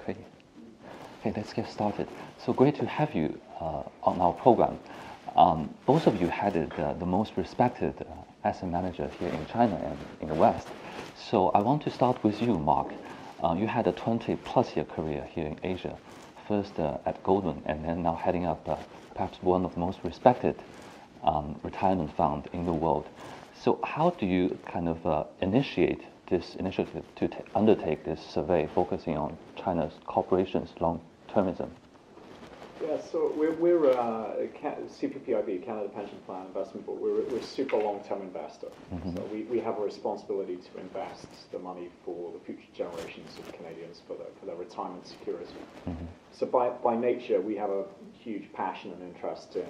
Great. Okay, let's get started. So great to have you on our program. Both of you headed the most respected asset manager here in China and in the West. So I want to start with you, Mark. You had a 20-plus year career here in Asia, first at Goldman, and then now heading up perhaps one of the most respected retirement fund in the world. So how do you kind of initiate this initiative to undertake this survey focusing on China's corporations' long-termism? Yeah, so we're CPPIB, Canada Pension Plan Investment Board. We're a super long-term investor. Mm-hmm. So we have a responsibility to invest the money for the future generations of Canadians for their retirement security. Mm-hmm. So by nature, we have a huge passion and interest in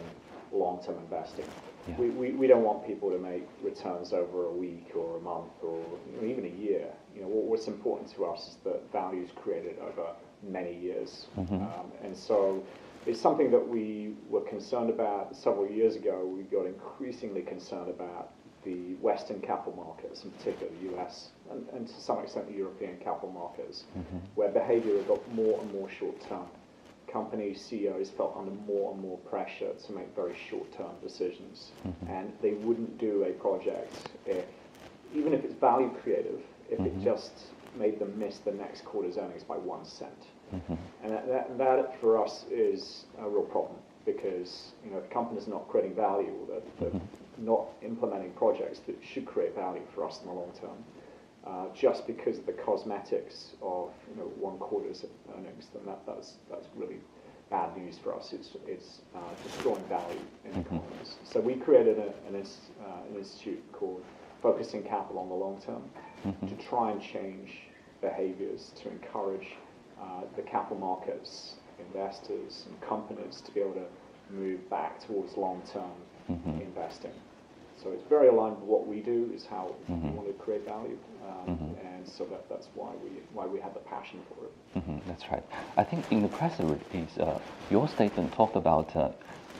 long-term investing. Yeah. We don't want people to make returns over a week or a month or even a year. What's important to us is that value is created over many years. Mm-hmm. And so it's something that we were concerned about several years ago. We got increasingly concerned about the Western capital markets, in particular the US, and to some extent the European capital markets, mm-hmm. where behavior got more and more short-term. Company CEOs felt under more and more pressure to make very short-term decisions, mm-hmm. and they wouldn't do a project even if it's value creative, if mm-hmm. it just made them miss the next quarter's earnings by 1 cent. Mm-hmm. And that for us is a real problem, because if companies are not creating value, or they're mm-hmm. not implementing projects that should create value for us in the long term, just because of the cosmetics of 1 quarter's earnings, then that's really bad news for us. It's destroying value in mm-hmm. economies. So we created an institute called Focusing Capital on the Long Term, mm-hmm. to try and change behaviors, to encourage the capital markets, investors and companies to be able to move back towards long-term mm-hmm. investing. So it's very aligned with what we do, is how mm-hmm. we want to create value, mm-hmm. and so that's why we have the passion for it. Mm-hmm. That's right. I think in the press release, your statement talked about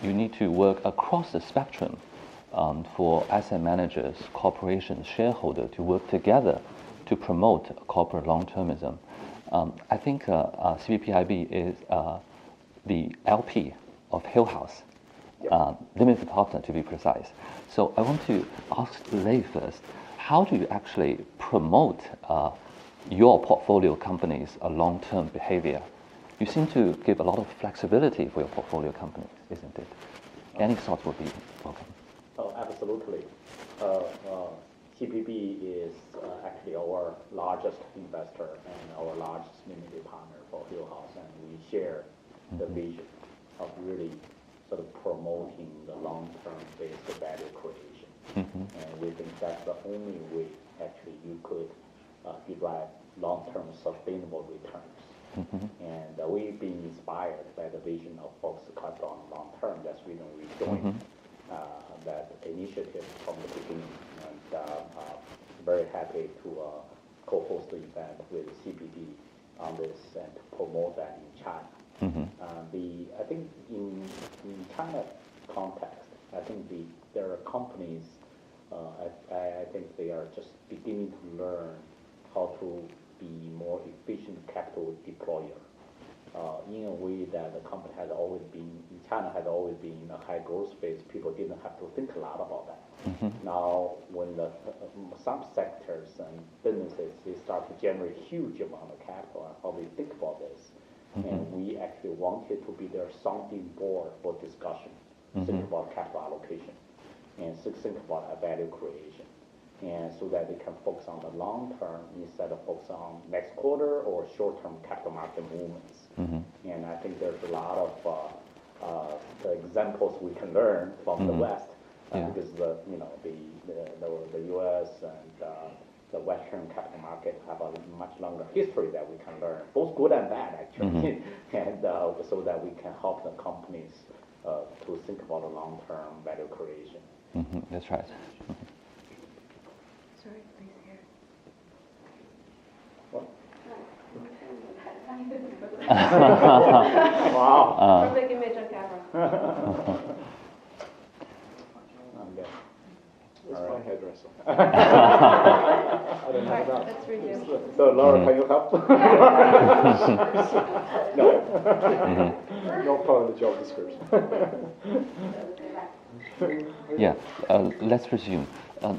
you need to work across the spectrum for asset managers, corporations, shareholders to work together to promote corporate long-termism. I think CPPIB is the LP of Hill House, yep. Limited partner to be precise. So I want to ask Lei first, how do you actually promote your portfolio companies' long-term behavior? You seem to give a lot of flexibility for your portfolio companies, isn't it? Any thoughts would be welcome. Oh, absolutely. CPB is actually our largest investor and our largest limited partner for Hill House, and we share mm-hmm. the vision of really sort of promoting the long-term based value creation. Mm-hmm. And we think that's the only way actually you could derive long-term sustainable returns. Mm-hmm. And we've been inspired by the vision of focused capital on long term. That's the reason we joined mm-hmm. That initiative from the beginning. And very happy to co-host the event with CPB on this and to promote that in China. Mm-hmm. I think in China context, I think there are companies. I think they are just beginning to learn how to be more efficient capital deployer. In a way that the company has always been, in China has always been in a high growth phase, people didn't have to think a lot about that. Mm-hmm. Now, when some sectors and businesses, they start to generate huge amount of capital, and how they think about this. Mm-hmm. And we actually wanted to be their sounding board for discussion, mm-hmm. think about capital allocation, and think about value creation. And so that they can focus on the long term instead of focus on next quarter or short-term capital market movements. Mm-hmm. And I think there's a lot of the examples we can learn from mm-hmm. the West, because the U.S. and the Western capital market have a much longer history that we can learn, both good and bad actually, mm-hmm. and so that we can help the companies to think about the long-term value creation. Mm-hmm. That's right. Mm-hmm. Sorry, please here. What? Wow. Perfect image on camera. Where's my hairdresser? I don't have that. Let's resume. So Laura, can you help? No, not part of the job description. Yeah, let's resume.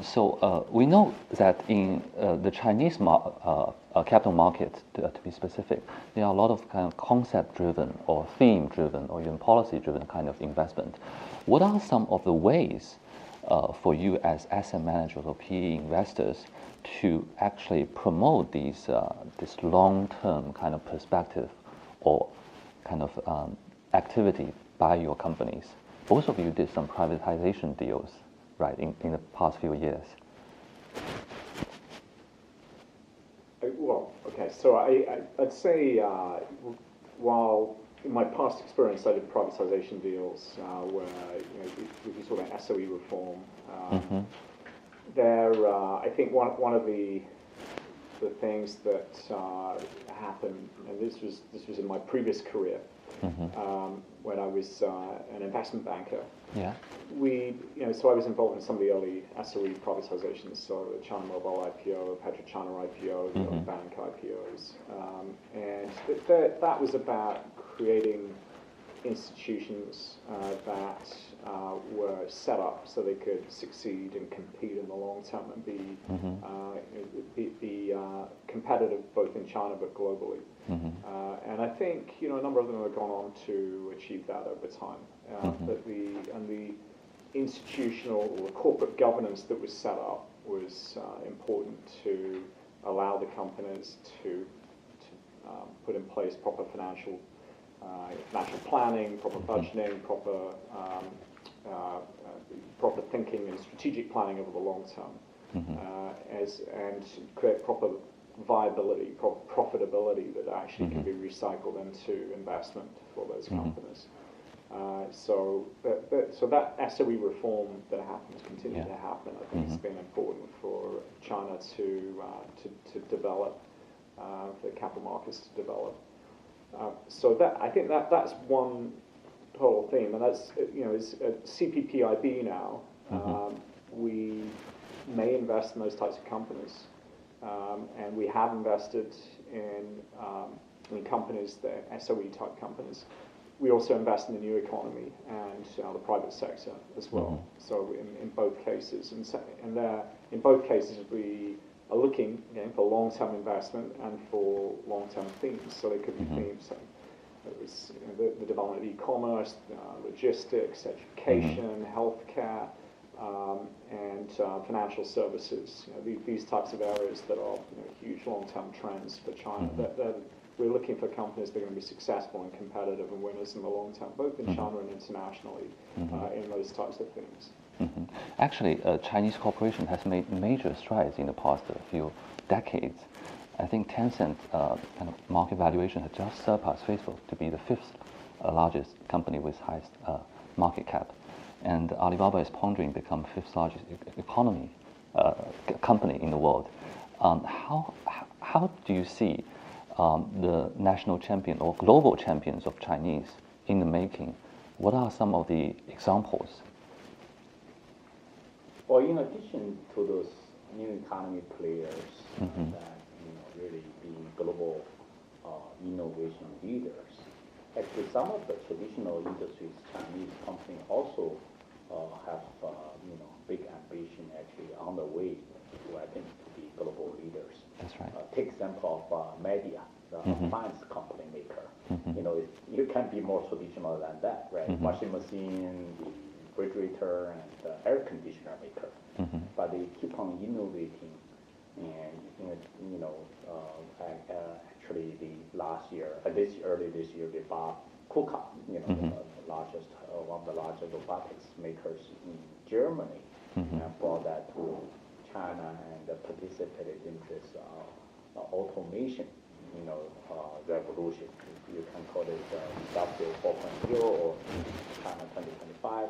So we know that in the Chinese capital market, to be specific, there are a lot of kind of concept-driven or theme-driven or even policy-driven kind of investment. What are some of the ways for you as asset managers or PE investors to actually promote these this long-term kind of perspective or kind of activity by your companies? Both of you did some privatization deals, right, in the past few years. Well, okay, so I'd say while in my past experience I did privatization deals where we saw that SOE reform. I think one of the things that happened, and this was in my previous career, when I was an investment banker. Yeah. So I was involved in some of the early SOE privatizations, so the China Mobile IPO, PetroChina IPO, the early bank IPOs, and that was about creating institutions that were set up so they could succeed and compete in the long term and be competitive both in China but globally. And I think a number of them have gone on to achieve that over time. But the institutional or corporate governance that was set up was important to allow the companies to put in place proper financial planning, proper budgeting, proper thinking and strategic planning over the long term, and create proper viability, proper profitability that actually can be recycled into investment for those companies. So that SOE reform that happens, continue to happen. I think it's been important for China to develop, for the capital markets to develop. So I think that's one total theme, and that's is at CPPIB now. We may invest in those types of companies, and we have invested in companies, the SOE type companies. We also invest in the new economy and the private sector as well. So in both cases, in both cases we are looking for long-term investment and for long-term themes. So they could be themes. It was the development of e-commerce, logistics, education, healthcare, and financial services. These types of areas that are huge long-term trends for China. We're looking for companies that are going to be successful and competitive and winners in the long term, both in China and internationally, in those types of things. Actually, Chinese corporation has made major strides in the past few decades. I think Tencent kind of market valuation has just surpassed Facebook to be the 5th largest company with highest market cap, and Alibaba is pondering to become 5th largest company in the world. How do you see the national champion or global champions of Chinese in the making? What are some of the examples? Well, in addition to those new economy players that really being global innovation leaders, actually some of the traditional industries, Chinese companies also have big ambition actually on the way to, I think, to be global leaders. That's right. Take example of Media, the appliance company maker. You can't be more traditional than that, right? Washing machine, the refrigerator, and the air conditioner maker. But they keep on innovating, and actually the last year, early this year, they bought KUKA, the largest, one of the largest robotics makers in Germany, and brought that to China and participated in this automation, revolution. You can call it Industrial 4.0 or China 2025.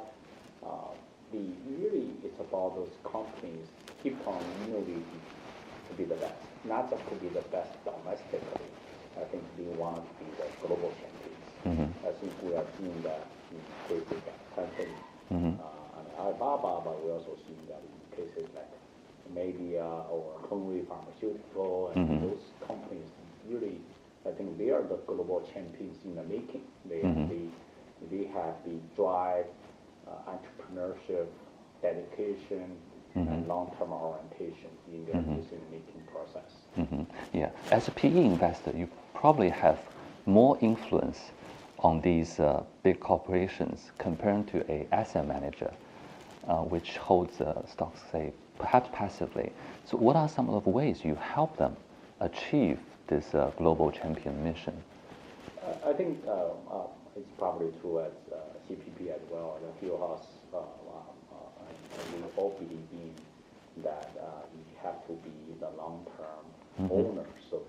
Really, it's about those companies keep on innovating to be the best, not just to be the best domestically. I think they want to be the global champions. I think we are seeing that in cases like Tencent and Alibaba, but we're also seeing that in cases like media or Henry Pharmaceutical, and those companies really, I think they are the global champions in the making. They have the drive, entrepreneurship, dedication, and long-term orientation in their decision-making process. Yeah, as a PE investor, you probably have more influence on these big corporations compared to a asset manager, which holds stocks, say, perhaps passively. So what are some of the ways you help them achieve this global champion mission? I think it's probably true at CPP as well. The Fieldhouse, we all believe in that you have to be the long-term owner. So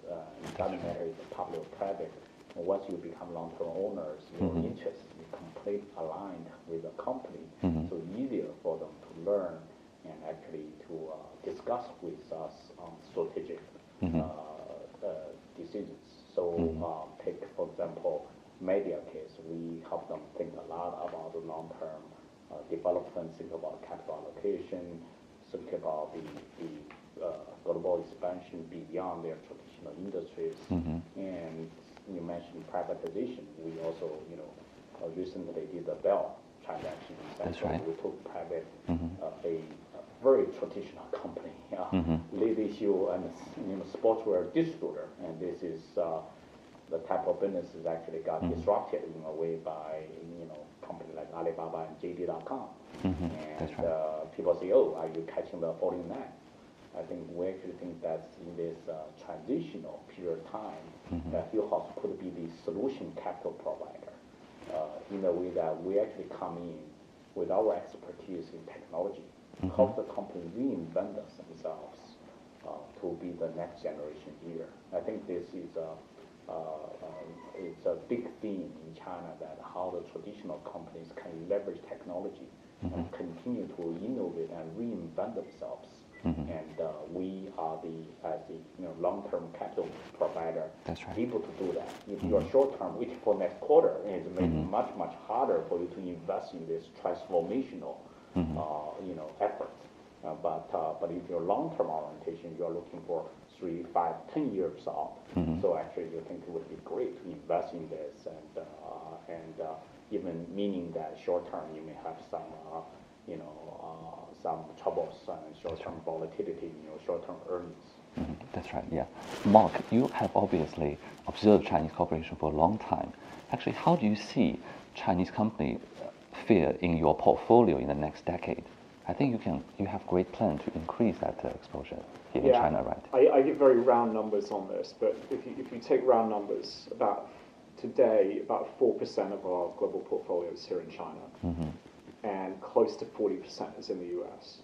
it doesn't matter if it's public or private. Once you become long-term owners, your interests are completely aligned with the company. So easier for them to learn and actually to discuss with us on strategic decisions. So take, for example, media case. We help them think a lot about the long-term development, think about capital allocation, think about the global expansion beyond their traditional industries. And you mentioned privatization. We also, recently did the Bell transaction. That's right. We took private a very traditional company, lead issue and sportswear distributor, and this is the type of business that actually got disrupted in a way by companies like Alibaba and JD.com. And That's right. People say, "Oh, are you catching the 49?" I think we actually think that in this transitional period of time, that Fieldhouse could be the solution capital provider in a way that we actually come in with our expertise in technology, help the company reinvent themselves to be the next generation leader. I think this is it's a big theme in China, that how the traditional companies can leverage technology and continue to innovate and reinvent themselves. And we are as the long-term capital provider, That's right. able to do that. If you are short-term, waiting for next quarter, it's much harder for you to invest in this transformational effort. But if you're long-term orientation, you're looking for 3, 5, 10 years out. So actually, you think it would be great to invest in this, and even meaning that short-term you may have some some troubles and short-term volatility in your short-term earnings. That's right, yeah. Mark, you have obviously observed Chinese corporation for a long time. Actually, how do you see Chinese company fare in your portfolio in the next decade? I think you have great plan to increase that exposure here in China, right? I give very round numbers on this, but if you take round numbers, today, about 4% of our global portfolio is here in China. And close to 40% is in the US.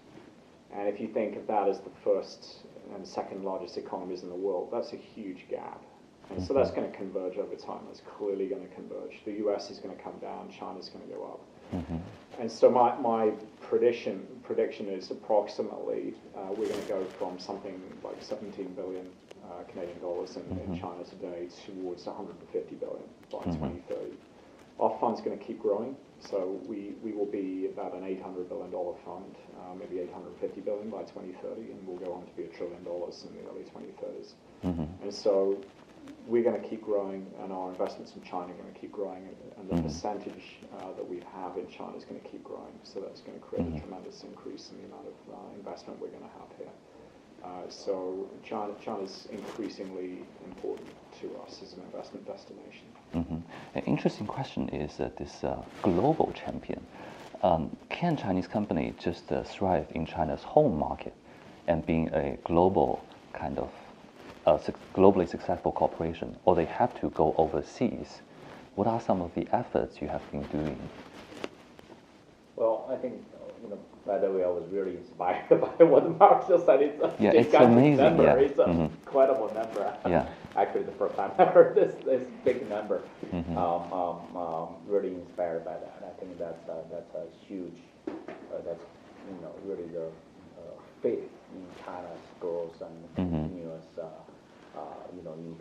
And if you think of that as the first and second largest economies in the world, that's a huge gap. And so that's going to converge over time. That's clearly going to converge. The US is going to come down, China's going to go up. And so my prediction is approximately we're going to go from something like 17 billion Canadian dollars in China today towards 150 billion by 2030. Our fund's going to keep growing, so we will be about an $800 billion fund, maybe 850 billion by 2030, and we'll go on to be $1 trillion in the early 2030s. And so we're going to keep growing, and our investments in China are going to keep growing, and the percentage that we have in China is going to keep growing. So that's going to create a tremendous increase in the amount of investment we're going to have here. So China's increasingly important to us as an investment destination. An interesting question is this global champion. Can Chinese company just thrive in China's home market and being a global kind of globally successful corporation, or they have to go overseas? What are some of the efforts you have been doing? Well, I think, by the way, I was really inspired by what Mark just said. It's a it's amazing number. Yeah. It's an incredible number. Yeah. Actually, the first time I heard this big number, really inspired by that. I think that's a huge, that's really the faith in China's growth and continuous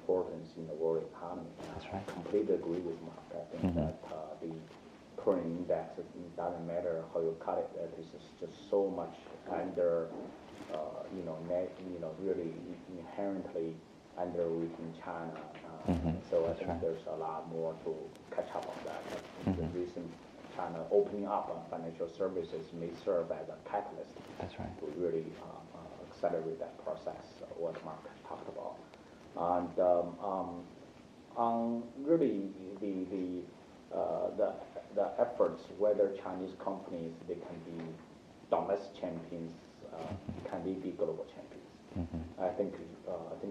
importance in the world economy. That's right. I completely agree with Mark. I think that the current index, it doesn't matter how you cut it, that is just so much under really inherently underweight in China. So I think there's a lot more to catch up on that. The recent China opening up on financial services may serve as a catalyst. That's right. To really accelerate that process, what Mark talked about. And on really the efforts, whether Chinese companies, they can be domestic champions, can they be global champions? I think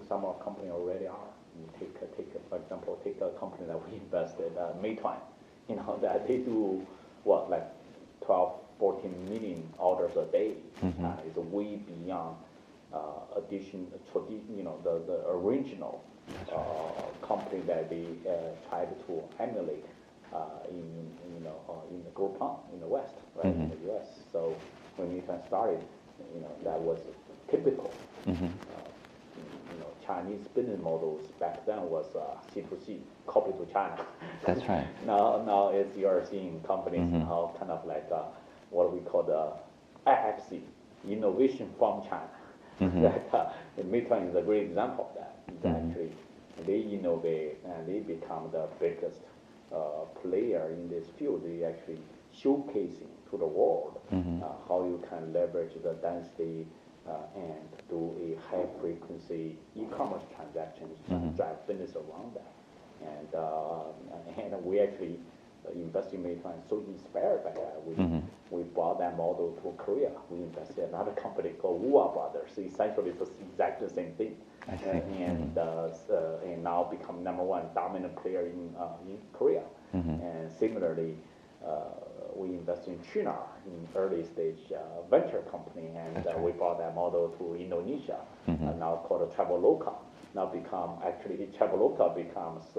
some of our companies already are. You take for example, take a company that we invested, Meituan. That they do what, like 12, 14 million orders a day. It's way beyond the original company that they tried to emulate in the Groupon in the West, right, in the U.S. So when Meituan started, that was typical. Chinese business models back then was C2C, copy to China. That's right. Now you're seeing companies now kind of like what we call the IFC, innovation from China. That Meituan is a great example of that. Actually, they innovate and they become the biggest player in this field. They actually showcasing to the world how you can leverage the density and do a high frequency e-commerce transactions to drive business around that. And we actually invest in Meituan, so inspired by that. We brought that model to Korea. We invested in another company called Wua Brothers. Essentially, it's exactly the same thing. And now become #1 dominant player in Korea. And similarly, we invest in Qunar, in early stage venture company, and we brought that model to Indonesia, now called Traveloka. Now Traveloka becomes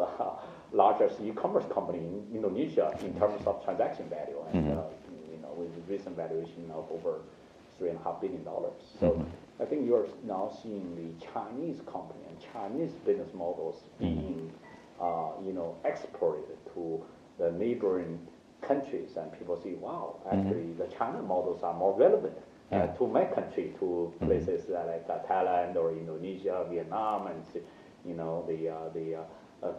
largest e-commerce company in Indonesia in terms of transaction value, and with recent valuation of over $3.5 billion. So I think you're now seeing the Chinese company and Chinese business models being exported to the neighboring countries, and people see, wow, actually the China models are more relevant to my country, to places like Thailand or Indonesia, Vietnam, and the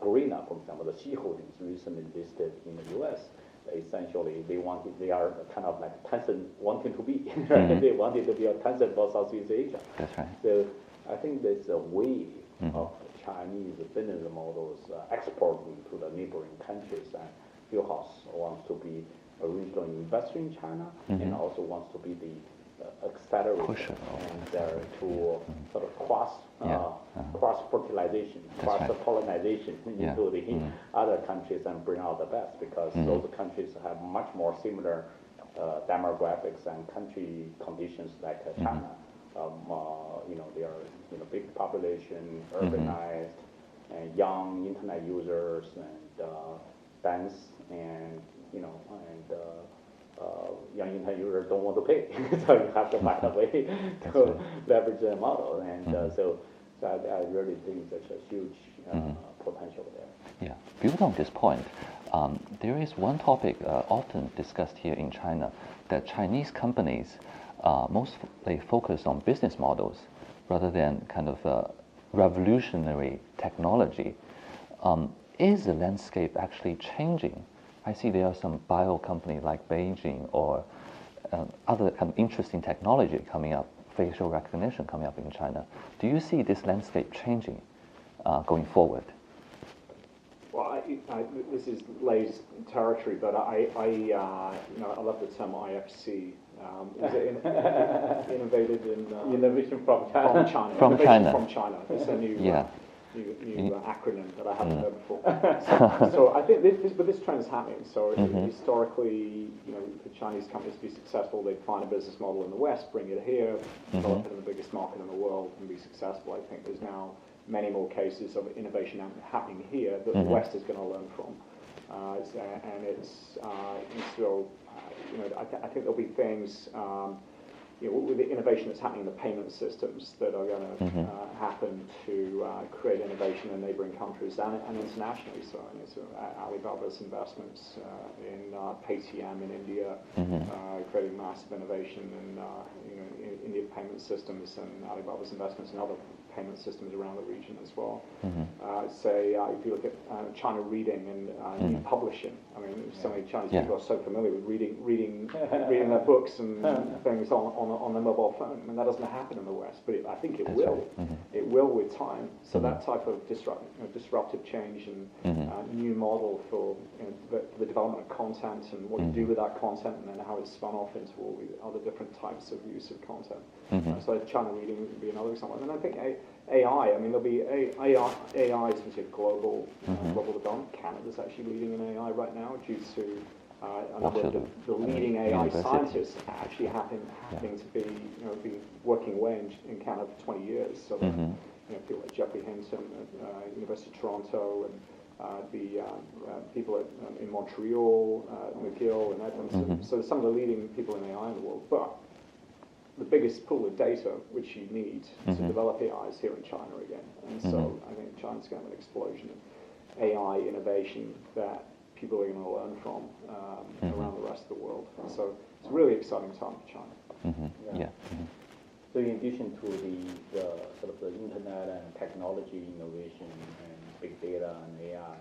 Garena, for example, the Sea Holdings recently listed in the U.S. Essentially, they are kind of like Tencent wanting to be. They wanted to be a Tencent for Southeast Asia. That's right. So I think there's a wave of Chinese business models exporting to the neighboring countries, and Hillhouse wants to be a regional investor in China, and also wants to be the accelerator and there to sort of cross fertilization, cross pollination into the other countries and bring out the best, because those countries have much more similar demographics and country conditions like China. They are big population, urbanized, and young internet users, and dense, and young internet users don't want to pay, so you have to find a way to leverage the model, and so I really think there's a huge potential there. Yeah, build on this point. There is one topic often discussed here in China, that Chinese companies mostly focus on business models rather than kind of revolutionary technology. Is the landscape actually changing? I see there are some bio company like Beijing or other kind of interesting technology coming up, facial recognition coming up in China. Do you see this landscape changing going forward? Well, this is Lei's territory, but I love the term IFC. Is it innovated in innovation from China? From China. From China. It's a new acronym that I haven't heard before. So I think this trend is happening. So historically, for Chinese companies to be successful, they'd find a business model in the West, bring it here, develop it in the biggest market in the world, and be successful. I think there's now many more cases of innovation happening here that the West is going to learn from. And it's still, I think there'll be things with the innovation that's happening in the payment systems that are going to happen to create innovation in neighboring countries and internationally. So, Alibaba's investments in Paytm in India, creating massive innovation in Indian payment systems, and Alibaba's investments in other payment systems around the region as well. If you look at China reading and publishing, I mean, so many Chinese people are so familiar with reading their books and things on their mobile phone. I mean, that doesn't happen in the West, but I think it will. It will with time. So that type of disruptive change and new model for the development of content and what you do with that content, and then how it's spun off into all the other different types of use of content. So China reading would be another example. And then I think AI. I mean, there'll be AI is a global development. Canada's actually leading in AI right now due to a number of the leading AI scientists actually happening to be working away in Canada for 20 years. So people like Jeffrey Hinton at University of Toronto and the people in Montreal, McGill and Edmonton. So some of the leading people in AI in the world. But the biggest pool of data which you need to develop AI is here in China again. And so I think China's going to have an explosion of AI innovation that people are going to learn from around the rest of the world. And so it's a really exciting time for China. So in addition to the sort of the internet and technology innovation and big data and AI,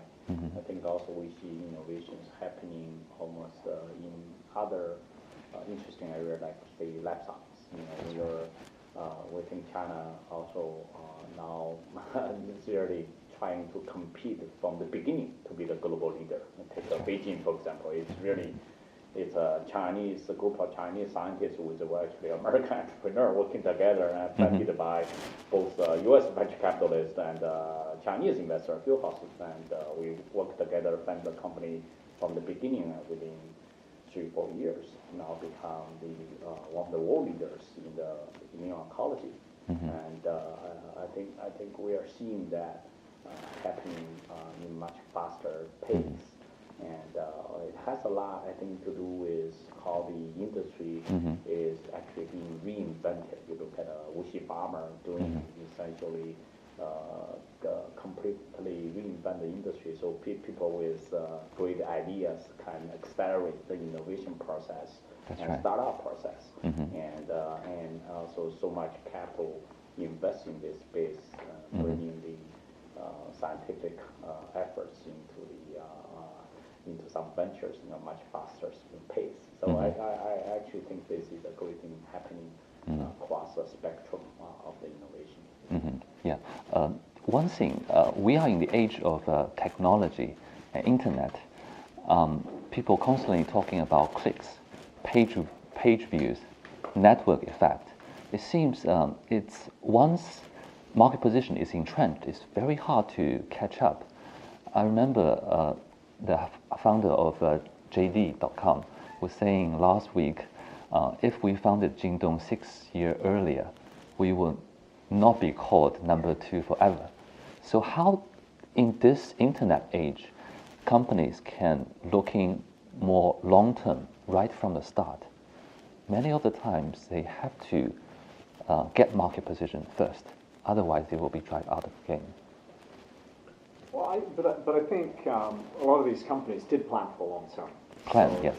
I think also we see innovations happening almost in other interesting areas like, say, lab science. We think China also now is really trying to compete from the beginning to be the global leader. Take Beijing, for example. It's a group of Chinese scientists with actually American entrepreneur working together and funded by both U.S. venture capitalists and Chinese investor field houses. And we worked together, fund the company from the beginning within 3-4 years. Now become one of the world leaders in the immuno-oncology. And I think we are seeing that happening in much faster pace. And it has a lot, I think, to do with how the industry is actually being reinvented. You look at WuXi Pharma doing essentially completely reinvent the industry. So people with great ideas can accelerate the innovation process and startup process. And also so much capital invest in this space, bringing the scientific efforts into some ventures in a much faster pace. So I actually think this is a great thing happening across the spectrum of the innovation. One thing, we are in the age of technology and internet. People constantly talking about clicks, page views, network effect. It seems it's once market position is entrenched, it's very hard to catch up. I remember the founder of JD.com was saying last week, if we founded Jingdong 6 years earlier, we would not be called number 2 forever. So how, in this internet age, companies can looking more long-term right from the start? Many of the times they have to get market position first, otherwise they will be driven out of the game. Well, but I think a lot of these companies did plan for long term. Plan, so, yes.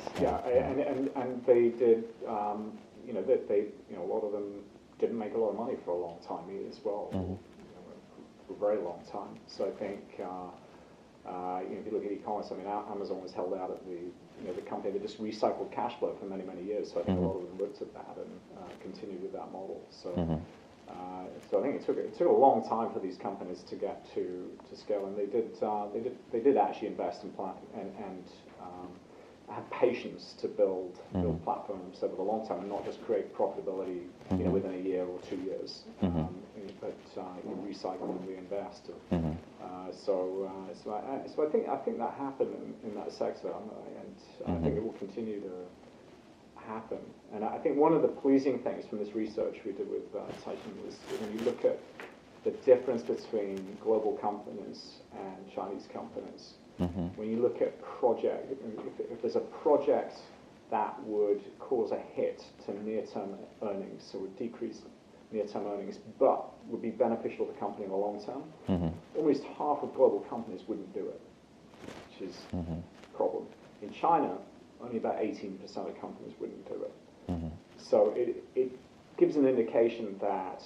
And they did. A lot of them didn't make a lot of money for a long time as well, for a very long time. So I think if you look at e-commerce, I mean, Amazon was held out at the company that just recycled cash flow for many, many years. So I think a lot of them looked at that and continued with that model. So. So I think it took a long time for these companies to get to scale, and they did actually invest in plan and have patience to build platforms over the long term and not just create profitability within a year or 2 years, but recycle and reinvest. So I think that happened in that sector, and I think it will continue to happen. And I think one of the pleasing things from this research we did with Tyson was when you look at the difference between global companies and Chinese companies. When you look at project, if there's a project that would cause a hit to near-term earnings, so would decrease near-term earnings, but would be beneficial to the company in the long term. Almost half of global companies wouldn't do it, which is a problem. In China, only about 18% of companies wouldn't do it. So it gives an indication that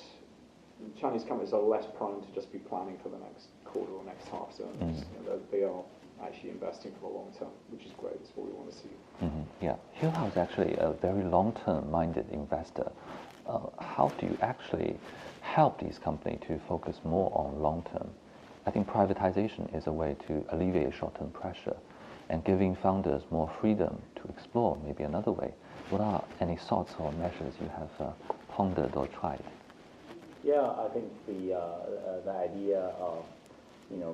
Chinese companies are less prone to just be planning for the next quarter or next half's earnings. They are actually investing for the long term, which is great. It's what we want to see. Yeah, Hillhouse is actually a very long-term minded investor. How do you actually help these companies to focus more on long-term? I think privatization is a way to alleviate short-term pressure and giving founders more freedom to explore maybe another way. What are any thoughts or measures you have pondered or tried? Yeah, I think the idea of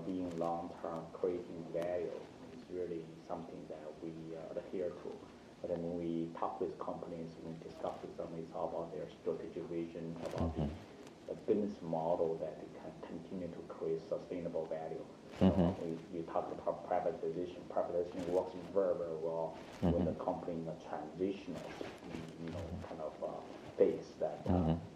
being long-term, creating value is really something that we adhere to. But then when we talk with companies, when we discuss with them, it's all about their strategic vision, about the business model that they can continue to create sustainable value. You talked about privatization. Privatization works very, very well when the company in a transitional, kind of phase that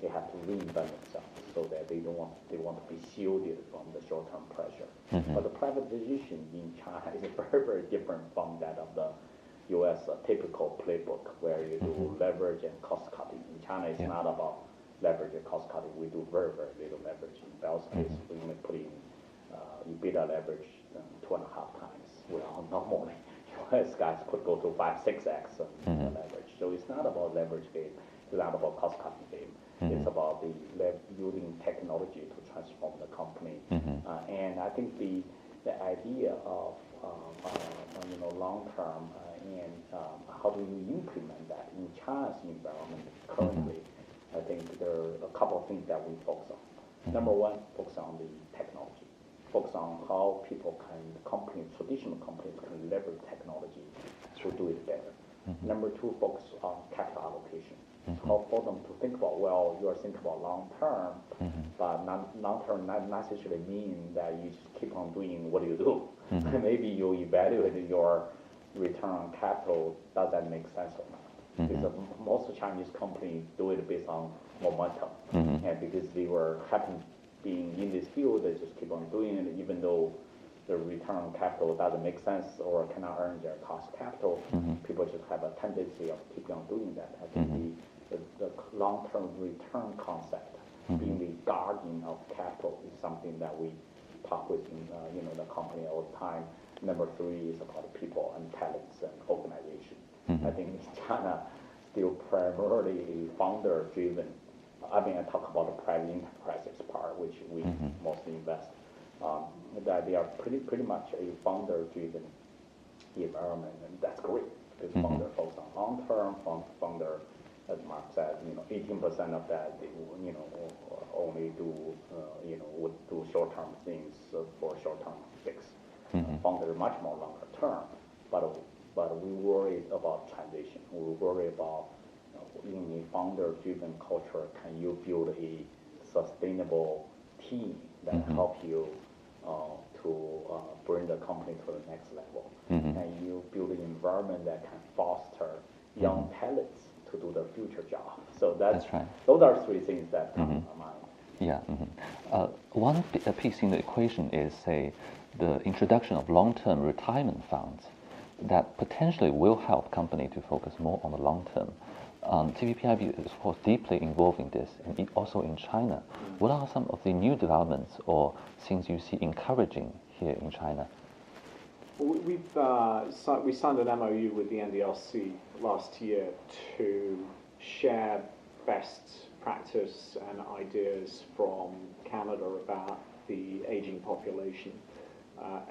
they have to reinvent themselves, so that they want to be shielded from the short-term pressure. But the privatization in China is very, very different from that of the U.S. Typical playbook, where you do leverage and cost cutting. In China, it's not about leverage and cost cutting. We do very, very little leverage. In Bell's case, we only put in EBITDA leverage 2.5 times. Well, normally U.S. guys could go to 5, 6x leverage. So it's not about leverage game. It's not about cost cutting game. It's about using technology to transform the company. And I think the idea of long term and how do you implement that in China's environment currently? I think there are a couple of things that we focus on. Number one, focus on the technology. Focus on how traditional companies can leverage technology to do it better. Number two, focus on capital allocation. How for them to think about, well, you are thinking about long term, but long term not necessarily mean that you just keep on doing what you do. Maybe you evaluate your return on capital, does that make sense or not? Because most Chinese companies do it based on momentum, and because they were happy being in this field, they just keep on doing it, even though the return on capital doesn't make sense or cannot earn their cost capital. People just have a tendency of keeping on doing that. I think the long-term return concept, being the guardian of capital, is something that we talk with the company all the time. Number three is about people and talents and organization. I think in China, still primarily founder-driven. I mean, I talk about the private enterprises part, which we mostly invest. That they are pretty much a founder-driven environment, and that's great because founder focus on long-term. Founder, as Mark said, 18% of that they only do would do short-term things for short-term fix. Founder much more longer term, but we worry about transition. We worry about in a founder-driven culture, can you build a sustainable team that help you to bring the company to the next level? And you build an environment that can foster young talents to do their future job. So that's right. Those are three things that come to my mind. Yeah. One piece in the equation is, say, the introduction of long-term retirement funds that potentially will help company to focus more on the long term. TVPIB is, of course, deeply involved in this, and also in China. What are some of the new developments or things you see encouraging here in China? We signed an MOU with the NDRC last year to share best practice and ideas from Canada about the aging population.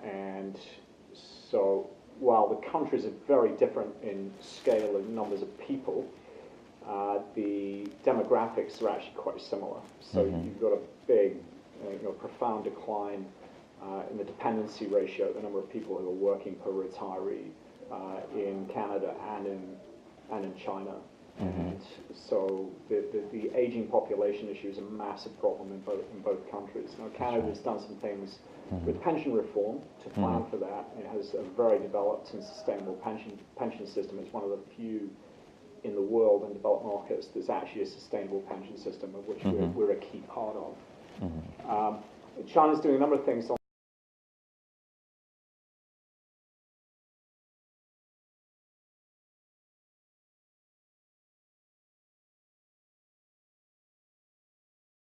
And so while the countries are very different in scale and numbers of people, the demographics are actually quite similar. So you've got a big, profound decline in the dependency ratio, the number of people who are working per retiree in Canada and in China. And so the aging population issue is a massive problem in both countries. Now, Canada's done some things with pension reform to plan for that. It has a very developed and sustainable pension system. It's one of the few in the world and developed markets that's actually a sustainable pension system, of which we're a key part of. China's doing a number of things on